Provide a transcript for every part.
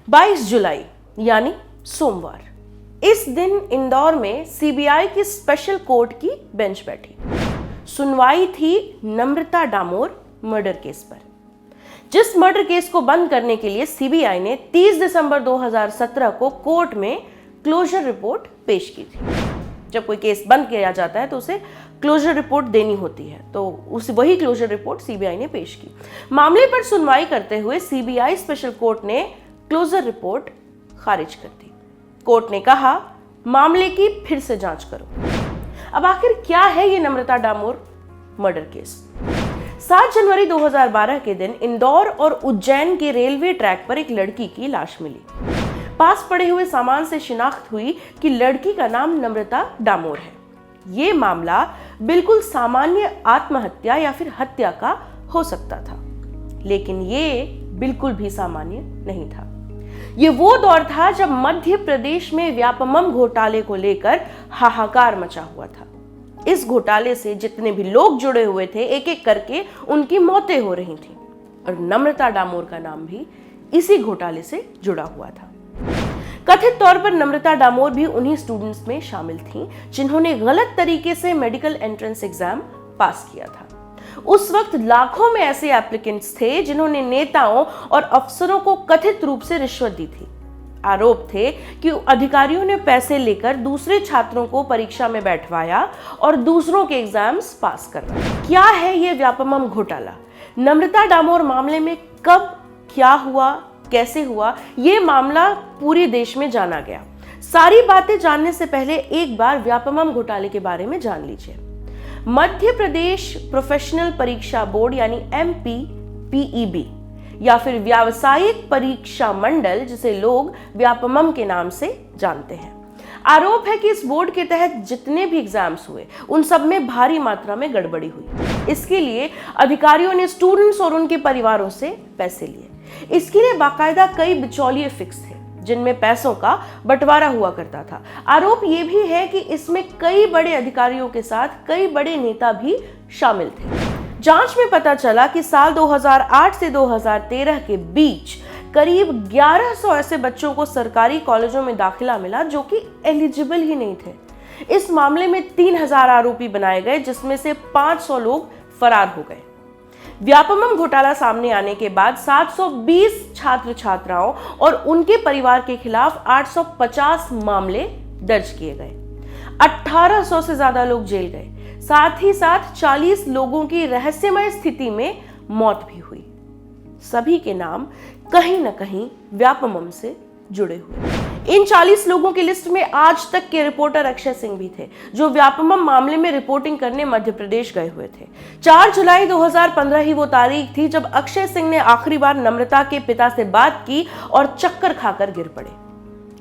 22 जुलाई यानी सोमवार। इस दिन इंदौर में सीबीआई की स्पेशल कोर्ट की बेंच बैठी। सुनवाई थी नम्रता डामोर मर्डर केस पर। जिस मर्डर केस को बंद करने के लिए सीबीआई ने 30 दिसंबर 2017 को कोर्ट में क्लोजर रिपोर्ट पेश की थी। जब कोई केस बंद किया जाता है तो उसे क्लोजर रिपोर्ट देनी होती है, तो वही क्लोजर रिपोर्ट सीबीआई ने पेश की। मामले पर सुनवाई करते हुए सीबीआई स्पेशल कोर्ट ने क्लोजर रिपोर्ट खारिज कर दी। कोर्ट ने कहा, मामले की फिर से जांच करो। अब आखिर क्या है ये नम्रता डामोर मर्डर केस? 7 जनवरी 2012 के दिन इंदौर और उज्जैन के रेलवे ट्रैक पर एक लड़की की लाश मिली। पास पड़े हुए सामान से शिनाख्त हुई कि लड़की का नाम नम्रता डामोर है। ये मामला बिल्कुल सामान्य आत्महत्या या फिर हत्या का हो सकता था, लेकिन ये बिल्कुल भी सामान्य नहीं था। ये वो दौर था जब मध्य प्रदेश में व्यापमं घोटाले को लेकर हाहाकार मचा हुआ था। इस घोटाले से जितने भी लोग जुड़े हुए थे, एक एक करके उनकी मौतें हो रही थीं और नम्रता डामोर का नाम भी इसी घोटाले से जुड़ा हुआ था। कथित तौर पर नम्रता डामोर भी उन्हीं स्टूडेंट्स में शामिल थीं जिन्होंने गलत तरीके से मेडिकल एंट्रेंस एग्जाम पास किया था। उस वक्त लाखों में ऐसे एप्लीकेंट्स थे जिन्होंने नेताओं और अफसरों को कथित रूप से रिश्वत दी थी। आरोप थे कि अधिकारियों ने पैसे लेकर दूसरे छात्रों को परीक्षा में बैठवाया और दूसरों के एग्जाम्स पास करवाए। क्या है ये व्यापमं घोटाला? नम्रता डामोर मामले में कब क्या हुआ, कैसे हुआ, ये मामला पूरे देश में जाना गया। सारी बातें जानने से पहले एक बार व्यापमं घोटाले के बारे में जान लीजिए। मध्य प्रदेश प्रोफेशनल परीक्षा बोर्ड यानी MPPEB या फिर व्यावसायिक परीक्षा मंडल, जिसे लोग व्यापमं के नाम से जानते हैं, आरोप है कि इस बोर्ड के तहत जितने भी एग्जाम्स हुए उन सब में भारी मात्रा में गड़बड़ी हुई। इसके लिए अधिकारियों ने स्टूडेंट्स और उनके परिवारों से पैसे लिए। इसके लिए बाकायदा कई बिचौलिए फिक्स थे जिनमें पैसों का बंटवारा हुआ करता था। आरोप ये भी है कि इसमें कई बड़े अधिकारियों के साथ कई बड़े नेता भी शामिल थे। जांच में पता चला कि साल 2008 से 2013 के बीच करीब 1100 ऐसे बच्चों को सरकारी कॉलेजों में दाखिला मिला जो कि एलिजिबल ही नहीं थे। इस मामले में 3000 आरोपी बनाए गए, जिसमें से 500 लोग फरार हो गए। व्यापमं घोटाला सामने आने के बाद 720 छात्र छात्राओं और उनके परिवार के खिलाफ 850 मामले दर्ज किए गए। 1800 से ज्यादा लोग जेल गए। साथ ही साथ 40 लोगों की रहस्यमय स्थिति में मौत भी हुई। सभी के नाम कहीं न कहीं व्यापमं से जुड़े हुए। इन 40 लोगों की लिस्ट में आज तक के रिपोर्टर अक्षय सिंह भी थे, जो व्यापमं मामले में रिपोर्टिंग करने मध्य प्रदेश गए हुए थे। 4 जुलाई 2015 ही वो तारीख थी जब अक्षय सिंह ने आखिरी बार नम्रता के पिता से बात की और चक्कर खाकर गिर पड़े।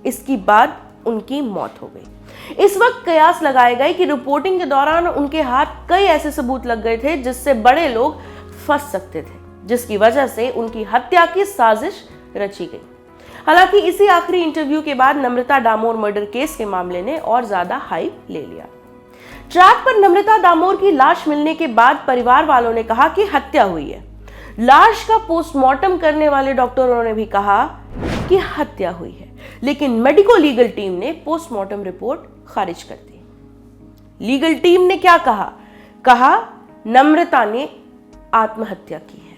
इसके बाद उनकी मौत हो गई। इस वक्त कयास लगाए गए कि रिपोर्टिंग के दौरान उनके हाथ कई ऐसे सबूत लग गए थे जिससे बड़े लोग फंस सकते थे, जिसकी वजह से उनकी हत्या की साजिश रची गई। हालांकि इसी आखिरी इंटरव्यू के बाद नम्रता डामोर मर्डर केस के मामले ने और ज्यादा हाइप ले लिया। ट्रैक पर नम्रता डामोर की लाश मिलने के बाद परिवार वालों ने कहा कि हत्या हुई है। लाश का पोस्टमार्टम करने वाले डॉक्टरों ने भी कहा कि हत्या हुई है, लेकिन मेडिको लीगल टीम ने पोस्टमार्टम रिपोर्ट खारिज कर दी। लीगल टीम ने क्या कहा नम्रता ने आत्महत्या की है।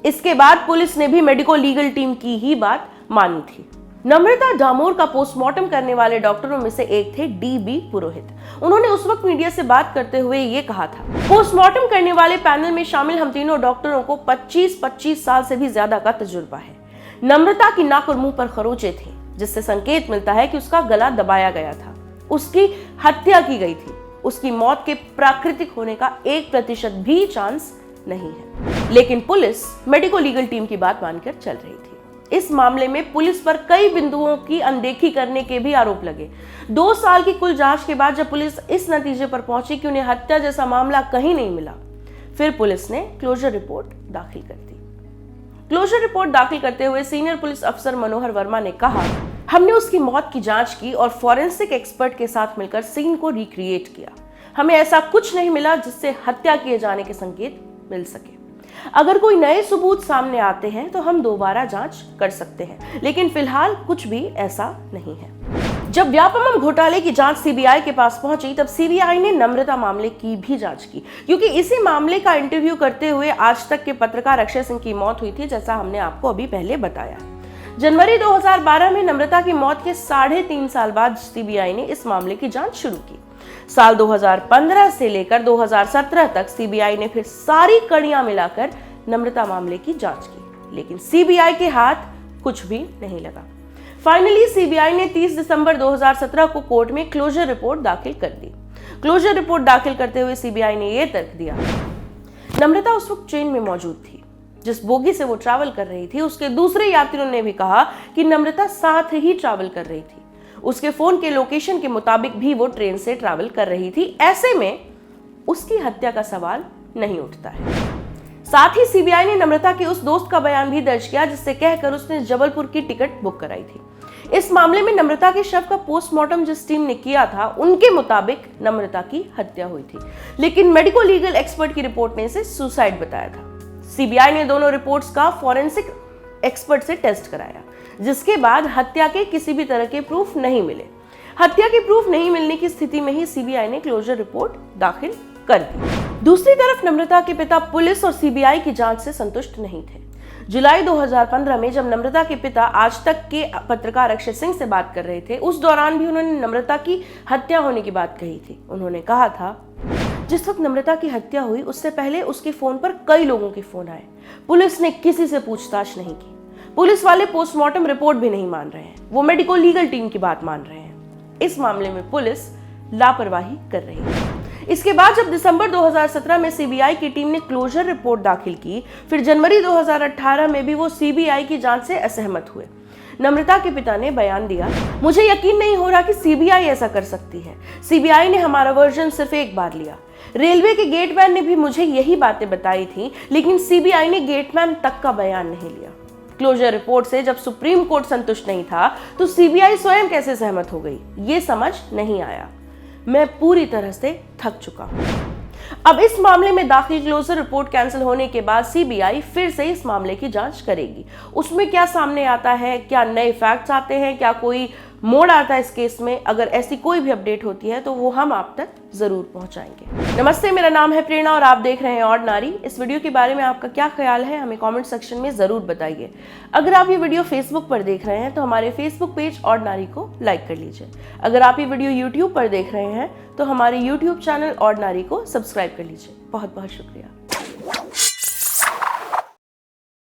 इसके बाद पुलिस ने भी मेडिको लीगल टीम की ही बात मानी थी। नम्रता डामोर का पोस्टमार्टम करने वाले डॉक्टरों में से एक थे DB पुरोहित। उन्होंने उस वक्त मीडिया से बात करते हुए ये कहा था, पोस्टमार्टम करने वाले पैनल में शामिल हम तीनों डॉक्टरों को 25 साल से भी ज्यादा का तजुर्बा है। नम्रता की नाक और मुंह पर खरोंचे थे, जिससे संकेत मिलता है कि उसका गला दबाया गया था, उसकी हत्या की गई थी। उसकी मौत के प्राकृतिक होने का 1% भी चांस नहीं है। लेकिन पुलिस मेडिको लीगल टीम की बात मानकर चल रही थी। इस मामले में पुलिस पर कई बिंदुओं की अनदेखी करने के भी आरोप लगे। 2 साल की कुल जांच के बाद जब पुलिस इस नतीजे पर पहुंची कि उन्हें हत्या जैसा मामला कहीं नहीं मिला, फिर पुलिस ने क्लोजर रिपोर्ट दाखिल कर दी। क्लोजर रिपोर्ट दाखिल करते हुए सीनियर पुलिस अफसर मनोहर वर्मा ने कहा, हमने उसकी मौत की जांच की और फॉरेंसिक एक्सपर्ट के साथ मिलकर सीन को रिक्रिएट किया। हमें ऐसा कुछ नहीं मिला जिससे हत्या किए जाने के संकेत मिल सके। अगर कोई नए सबूत सामने आते हैं तो हम दोबारा जांच कर सकते हैं, लेकिन फिलहाल कुछ भी ऐसा नहीं है। जब व्यापमं घोटाले की जांच सीबीआई के पास पहुंची तब सीबीआई ने नम्रता मामले की भी जांच की, क्योंकि इसी मामले का इंटरव्यू करते हुए आज तक के पत्रकार अक्षय सिंह की मौत हुई थी, जैसा हमने आपको अभी पहले बताया। जनवरी 2012 में नम्रता की मौत के 3.5 साल बाद सीबीआई ने इस मामले की जांच शुरू की। साल 2015 से लेकर 2017 तक सीबीआई ने फिर सारी कड़ियां मिलाकर नम्रता मामले की जांच की, लेकिन सीबीआई के हाथ कुछ भी नहीं लगा। फाइनली सीबीआई ने 30 दिसंबर 2017 को कोर्ट में क्लोजर रिपोर्ट दाखिल कर दी। क्लोजर रिपोर्ट दाखिल करते हुए सीबीआई ने यह तर्क दिया, नम्रता उस वक्त ट्रेन में मौजूद थी। जिस बोगी से वो ट्रैवल कर रही थी उसके दूसरे यात्रियों ने भी कहा कि नम्रता साथ ही ट्रैवल कर रही थी। उसके फोन के लोकेशन के मुताबिक भी वो ट्रेन से ट्रैवल कर रही थी। ऐसे में उसकी हत्या का सवाल नहीं उठता है। साथ ही सीबीआई ने नम्रता के उस दोस्त का बयान भी दर्ज किया जिससे कहकर उसने जबलपुर की टिकट बुक कराई थी। इस मामले में नम्रता के शव का पोस्टमार्टम जिस टीम ने किया था उनके मुताबिक नम्रता की हत्या हुई थी, लेकिन मेडिको लीगल एक्सपर्ट की रिपोर्ट ने इसे सुसाइड बताया था। सीबीआई ने दोनों रिपोर्ट्स का फॉरेंसिक एक्सपर्ट से टेस्ट कराया, जिसके बाद हत्या के किसी भी तरह के प्रूफ नहीं मिले। हत्या के प्रूफ नहीं मिलने की स्थिति में ही सीबीआई ने क्लोजर रिपोर्ट दाखिल कर दी। दूसरी तरफ नम्रता के पिता पुलिस और सीबीआई की जांच से संतुष्ट नहीं थे। जुलाई 2015 में जब नम्रता के पिता आज तक के पत्रकार अक्षय सिंह से बात कर रहे थे, उस दौरान भी उन्होंने नम्रता की हत्या होने की बात कही थी। उन्होंने कहा था, जिस वक्त नम्रता की हत्या हुई उससे पहले उसके फोन पर कई लोगों के फोन आए। पुलिस ने किसी से पूछताछ नहीं की। पुलिस वाले पोस्टमार्टम रिपोर्ट भी नहीं मान रहे हैं, वो मेडिको लीगल टीम की बात मान रहे हैं। इस मामले में पुलिस लापरवाही कर रही है। इसके बाद जब दिसंबर 2017 में सीबीआई की टीम ने क्लोजर रिपोर्ट दाखिल की, फिर जनवरी 2018 में भी वो सीबीआई की जांच से असहमत हुए। नम्रता के पिता ने बयान दिया, मुझे यकीन नहीं हो रहा कि सीबीआई ऐसा कर सकती है। सीबीआई ने हमारा वर्जन सिर्फ एक बार लिया। रेलवे के गेटमैन ने भी मुझे यही बातें बताई थी, लेकिन सीबीआई ने गेटमैन तक का बयान नहीं लिया। क्लोजर रिपोर्ट से जब सुप्रीम कोर्ट संतुष्ट नहीं था तो सीबीआई स्वयं कैसे सहमत हो गई, ये समझ नहीं आया। मैं पूरी तरह से थक चुका हूं। अब इस मामले में दाखिल क्लोजर रिपोर्ट कैंसिल होने के बाद सीबीआई फिर से इस मामले की जांच करेगी। उसमें क्या सामने आता है, क्या नए फैक्ट्स आते हैं, क्या कोई मोड़ आता है इस केस में, अगर ऐसी कोई भी अपडेट होती है तो वो हम आप तक जरूर पहुंचाएंगे। नमस्ते, मेरा नाम है प्रेरणा और आप देख रहे हैं और नारी। इस वीडियो के बारे में आपका क्या ख्याल है हमें कमेंट सेक्शन में जरूर बताइए। अगर आप ये वीडियो फेसबुक पर देख रहे हैं तो हमारे फेसबुक पेज और नारी को लाइक कर लीजिए। अगर आप ये वीडियो यूट्यूब पर देख रहे हैं तो हमारे यूट्यूब चैनल और नारी को सब्सक्राइब कर लीजिए। बहुत बहुत शुक्रिया।